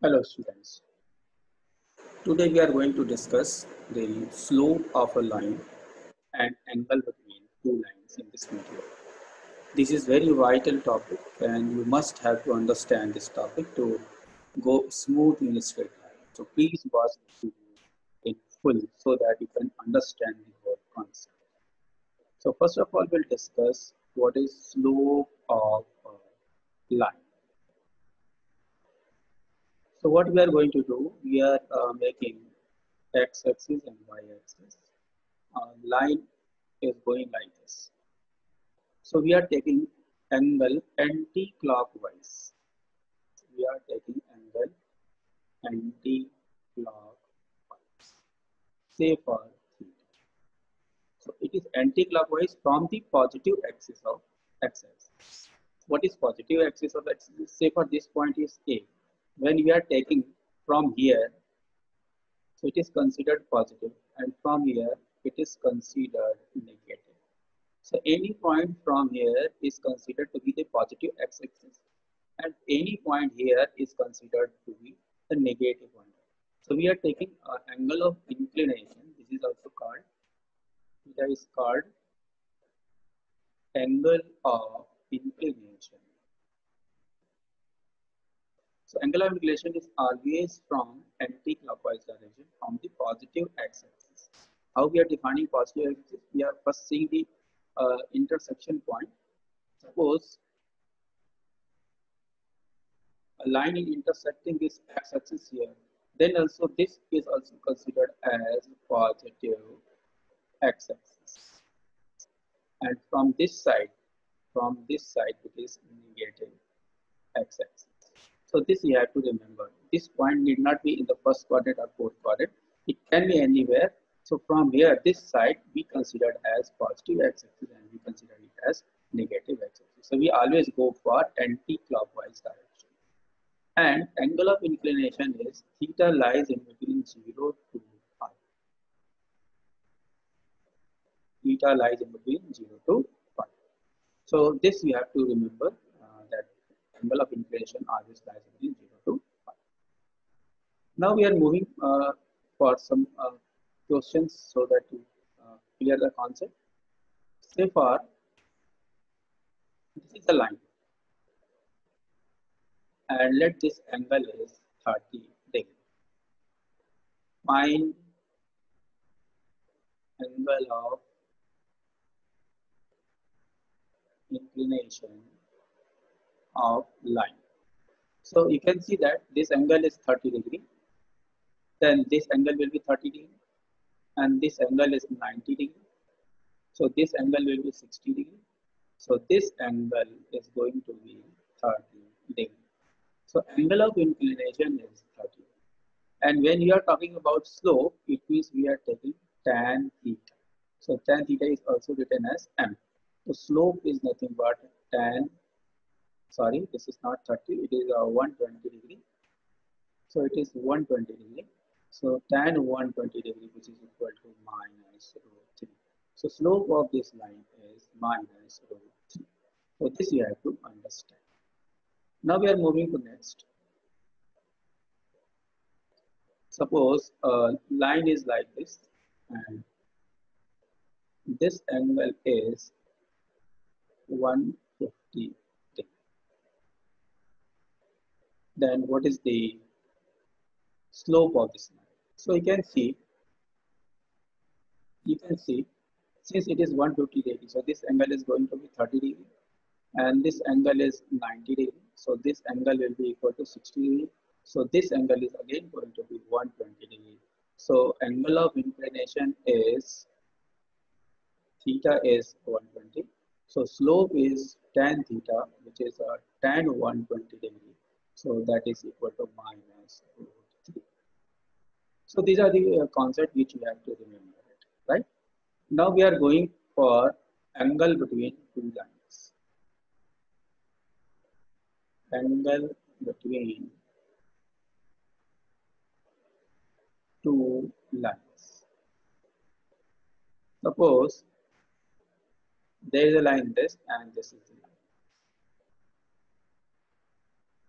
Hello students. Today we are going to discuss the slope of a line and angle between two lines in this video. This is very vital topic and you must have to understand this topic to go smooth in a straight line. So please watch the video in full so that you can understand the whole concept. So first of all we'll discuss what is slope of a line. So what we are going to do, we are making x-axis and y-axis. Line is going like this. So we are taking angle anti-clockwise. We are taking angle anti-clockwise. Say for theta. So it is anti-clockwise from the positive axis of x-axis. What is positive axis of x-axis? Say for this point is A. When we are taking from here, so it is considered positive, and from here it is considered negative. So any point from here is considered to be the positive x-axis, and any point here is considered to be the negative one. So we are taking an angle of inclination. This is also called, theta is called angle of inclination. So angle of inclination is always from anti-clockwise direction from the positive x-axis. How we are defining positive x-axis? We are first seeing the intersection point. Suppose a line is intersecting this x-axis here, then also this is also considered as positive x-axis. And from this side it is negative x-axis. So this you have to remember. This point need not be in the first quadrant or fourth quadrant. It can be anywhere. So from here, this side we consider as positive x-axis and we consider it as negative x-axis. So we always go for anti-clockwise direction. And angle of inclination is theta lies in between 0 to pi. Theta lies in between 0 to pi. So this you have to remember that angle of inclination always lies between 0 to pi. Now we are moving for some questions so that you clear the concept. Say for this is a line and let this angle is 30 degree. Find angle of inclination of line. So you can see that this angle is 30 degree. Then this angle will be 30 degree and this angle is 90 degree. So this angle will be 60 degree. So this angle is going to be 30 degree. So angle of inclination is 30. And when you are talking about slope, it means we are taking tan theta. So tan theta is also written as m. So slope is nothing but tan, sorry, this is not 30, it is 120 degree. So it is 120 degree. So tan 120 degree, which is equal to minus root 3. So slope of this line is minus root 3. So this you have to understand. Now we are moving to next. Suppose a line is like this and this angle is 150 degree. Then what is the slope of this line? So you can see since it is 150 degree, so this angle is going to be 30 degree and this angle is 90 degree. So this angle will be equal to 60 degree. So this angle is again going to be 120 degree. So angle of inclination is theta is 120. So slope is tan theta, which is tan 120 degree. So that is equal to minus root 3. So these are the concepts which you have to remember, right? Now we are going for angle between two lines. Angle between two lines. Suppose there is a line this and this is the line.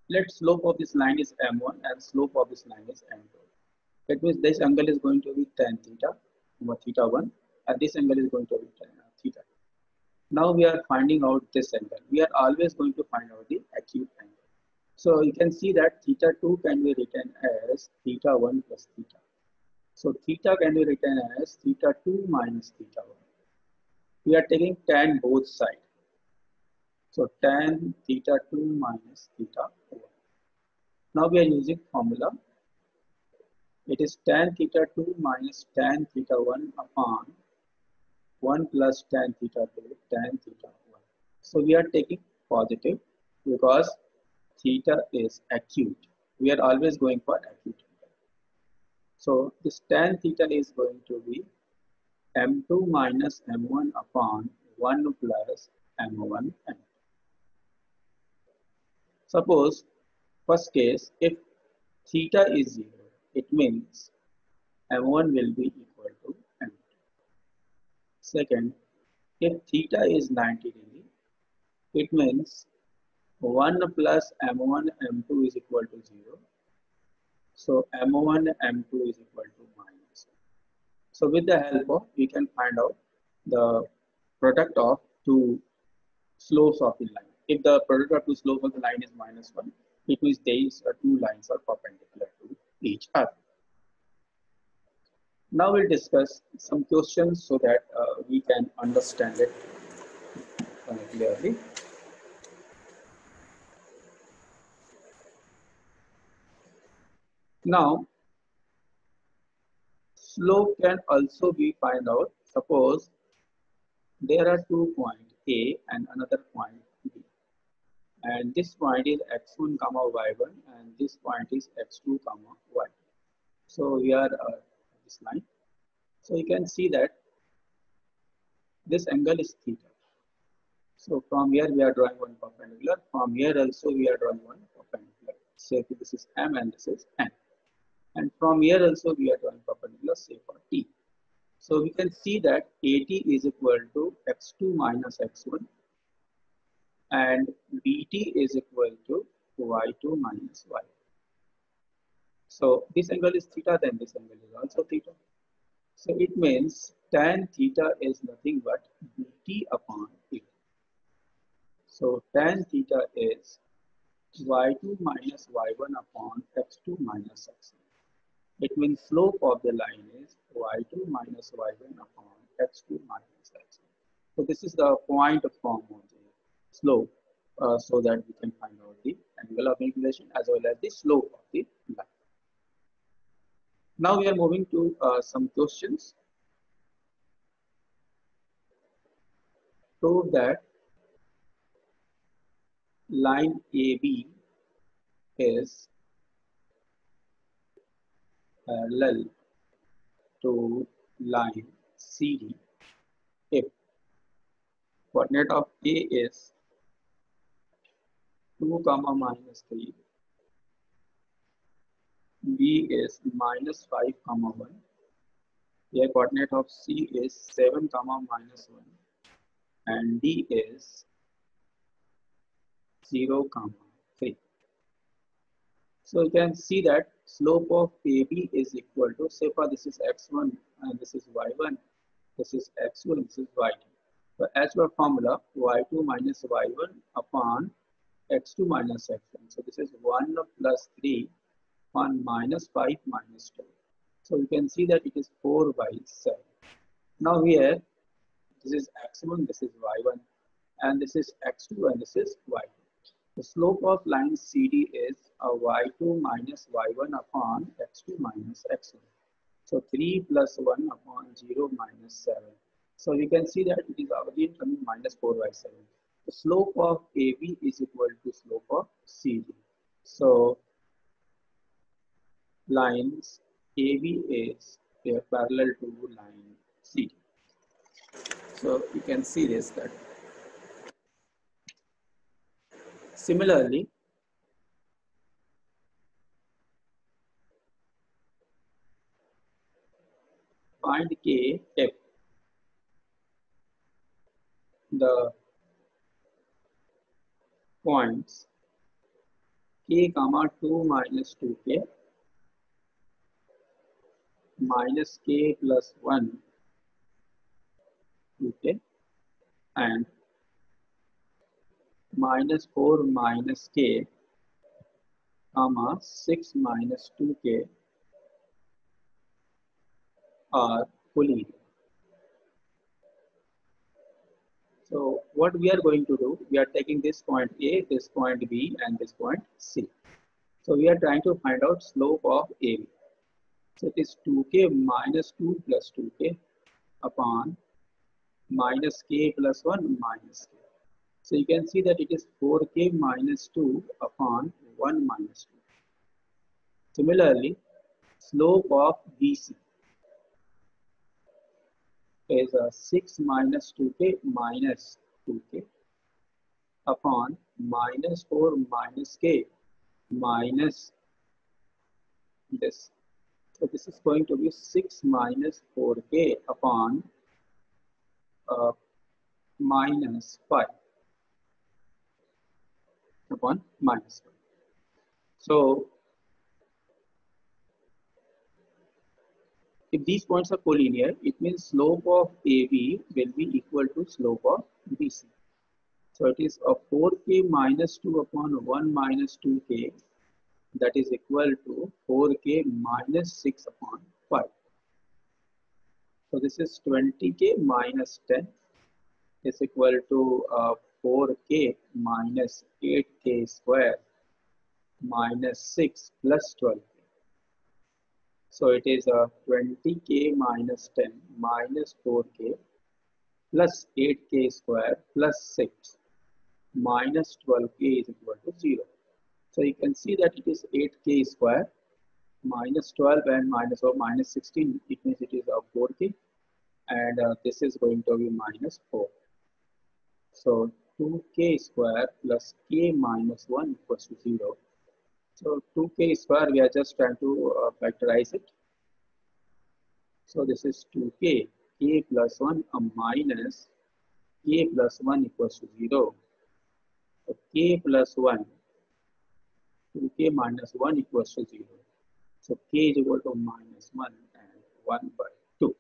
Let slope of this line is m1 and slope of this line is m2. That means this angle is going to be tan theta over theta 1 and this angle is going to be tan theta. Now we are finding out this angle. We are always going to find out the acute angle. So you can see that theta 2 can be written as theta 1 plus theta. So theta can be written as theta 2 minus theta 1. We are taking tan both sides. So tan theta 2 minus theta 1. Now we are using formula. It is tan theta 2 minus tan theta 1 upon 1 plus tan theta 2 tan theta 1. So we are taking positive because theta is acute. We are always going for acute. So this tan theta is going to be m2 minus m1 upon 1 plus m1 m2. Suppose first case, if theta is 0, it means m1 will be equal to m2. Second, if theta is 90 degree, it means 1 plus m1 m2 is equal to 0. So m1 m2 is equal to minus 1. So with the help of, we can find out the product of two slopes of the line. If the product of two slopes of the line is minus 1, it means these two lines are perpendicular to each other. Now we'll discuss some questions so that we can understand it clearly. Now, slope can also be found out. Suppose there are 2 points A and another point B. And this point is x1 comma y1 and this point is x2 comma y. So here this line. So you can see that this angle is theta. So from here we are drawing one perpendicular. From here also we are drawing one perpendicular. Say this is M and this is N. And from here also we are drawing perpendicular, say for T. So we can see that AT is equal to x2 minus x1 and BT is equal to y2 minus y. So this angle is theta, then this angle is also theta. So it means tan theta is nothing but BT upon A. So tan theta is y2 minus y1 upon x2 minus x1. It means slope of the line is y2 minus y1 upon x2 minus x1. So this is the point form of the slope so that we can find out the angle of inclination as well as the slope of the line. Now we are moving to some questions. Prove that line AB is parallel to line CD if coordinate of A is 2 comma minus 3, B is minus 5 comma 1, here coordinate of C is 7 comma minus 1 and D is 0 comma 3. So you can see that slope of AB is equal to, say for this is x1 and this is y1, this is x2 this is y2. So as per formula, y2 minus y1 upon x2 minus x1. So this is 1 plus 3 on minus 5 minus 2. So you can see that it is 4 by 7. Now here, this is x1, this is y1, and this is x2 and this is y2. The slope of line CD is a y2 minus y1 upon x2 minus x1. So 3 plus 1 upon 0 minus 7. So we can see that it is again coming minus 4 by 7. The slope of AB is equal to slope of CD. So lines AB is parallel to line CD. So you can see this that. Similarly, find K if the points k comma 2 minus 2k minus k plus 1 2k and minus 4 minus k comma 6 minus 2k are collinear. So what we are going to do, we are taking this point A, this point B and this point C. So we are trying to find out slope of AB. So it is 2k minus 2 plus 2k upon minus k plus 1 minus k. So you can see that it is 4k minus 2 upon 1 minus 2. Similarly, slope of BC is 6 minus 2k minus 2k upon minus 4 minus k minus this. So this is going to be 6 minus 4k upon minus 5 upon minus 5. So if these points are collinear, it means slope of AB will be equal to slope of BC. So it is a 4k minus 2 upon 1 minus 2k, that is equal to 4k minus 6 upon 5. So this is 20k minus 10 is equal to 4k minus 8k square minus 6 plus 12k. So it is 20k minus 10 minus 4k plus 8k square plus 6 minus 12k is equal to 0. So you can see that it is 8k square minus 12 and minus or minus 16, it means it is 4k, and this is going to be minus 4. So 2k square plus k minus 1 equals to 0. So 2k square, we are just trying to factorize it. So this is 2k, k plus 1 minus k plus 1 equals to 0. So k plus 1, 2k minus 1 equals to 0. So k is equal to minus 1 and 1 by 2.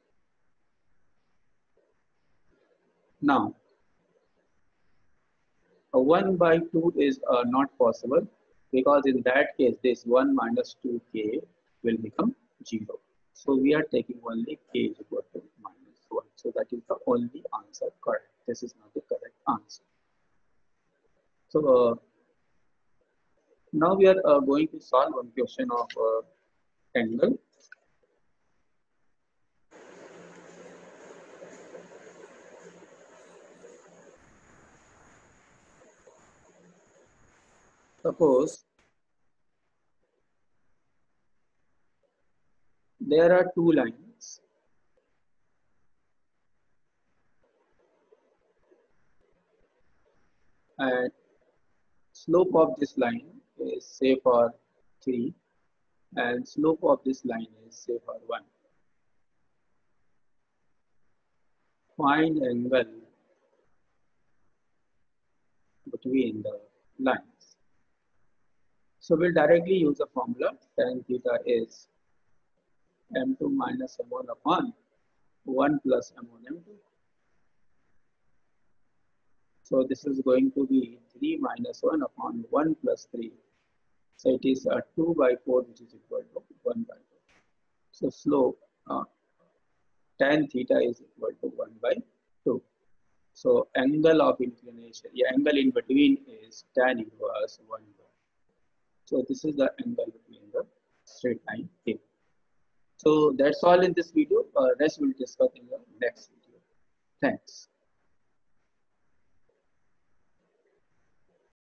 Now, 1 by 2 is not possible, because in that case this 1 minus 2k will become 0. So we are taking only k is equal to minus 1. So that is the only answer correct. This is not the correct answer. So now we are going to solve one question of angle. Suppose there are two lines and slope of this line is say for 3 and slope of this line is say for 1. Find angle between the lines. So we'll directly use the formula. Tan theta is m2 minus m1 upon 1 plus m1 m2. So this is going to be 3 minus 1 upon 1 plus 3. So it is 2 by 4, which is equal to 1 by 4. So slope tan theta is equal to 1 by 2. So angle of inclination, angle in between is tan inverse 1 by 2. So this is the angle between the straight line here. So that's all in this video. Rest we'll discuss in the next video. Thanks.